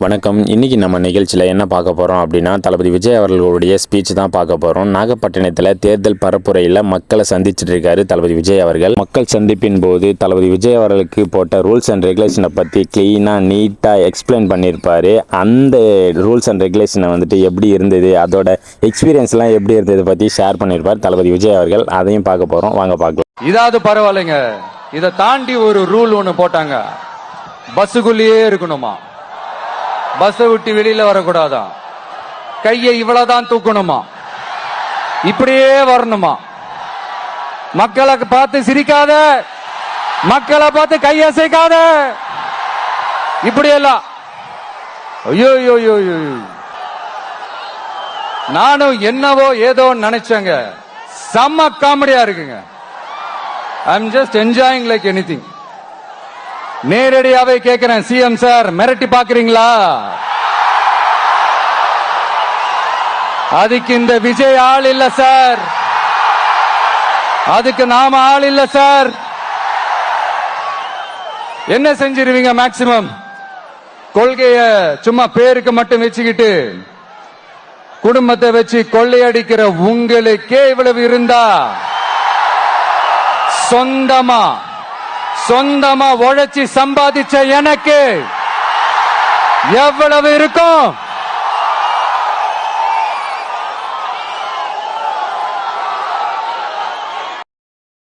வணக்கம். இன்னைக்கு நம்ம நிகழ்ச்சியில் என்ன பார்க்க போகிறோம் அப்படின்னா, தளபதி விஜய் அவர்களுடைய ஸ்பீச் தான் பார்க்க போகிறோம். நாகப்பட்டினத்தில் தேர்தல் பரப்புரையில் மக்களை சந்திச்சுட்டு இருக்காரு தளபதி விஜய் அவர்கள். மக்கள் சந்திப்பின் போது தளபதி விஜய் அவர்களுக்கு போட்ட ரூல்ஸ் அண்ட் ரெகுலேஷனை பற்றி கிளீனாக நீட்டாக எக்ஸ்பிளைன் பண்ணியிருப்பார். அந்த ரூல்ஸ் அண்ட் ரெகுலேஷனை வந்துட்டு எப்படி இருந்தது, அதோட எக்ஸ்பீரியன்ஸ்லாம் எப்படி இருந்தது பற்றி ஷேர் பண்ணியிருப்பார் தளபதி விஜய் அவர்கள். அதையும் பார்க்க போகிறோம், வாங்க பார்க்கலாம். இதாவது பரவாயில்லைங்க, இதை தாண்டி ஒரு ரூல் ஒன்று போட்டாங்க. பஸ்ஸுக்குள்ளேயே இருக்கணுமா, பஸ் விட்டு வெளியில வரக்கூடாதா, கையை இவ்வளவுதான் தூக்கணுமா, இப்படியே வரணுமா, மக்களை பார்த்து சிரிக்காத, மக்களை பார்த்து கையசைக்காத, இப்படி எல்லாம். ஐயோ நானும் என்னவோ ஏதோ நினைச்சேங்க. செம்ம காமெடியா இருக்குங்க. I am just enjoying like anything. நேரடியாவே கேட்கிறேன், சிஎம் சார் மிரட்டி பாக்குறீங்களா? அதுக்கு இந்த விஜய் ஆள் இல்ல சார், அதுக்கு நாம ஆள் இல்ல சார். என்ன செஞ்சிருவீங்க? மேக்சிமம் கொள்கைய சும்மா பேருக்கு மட்டும் வச்சுக்கிட்டு குடும்பத்தை வச்சு கொள்ளையடிக்கிற உங்களுக்கே இவ்வளவு இருந்தா, சொந்தமா உழைச்சி சம்பாதிச்ச எனக்கு எவ்வளவு இருக்கும்?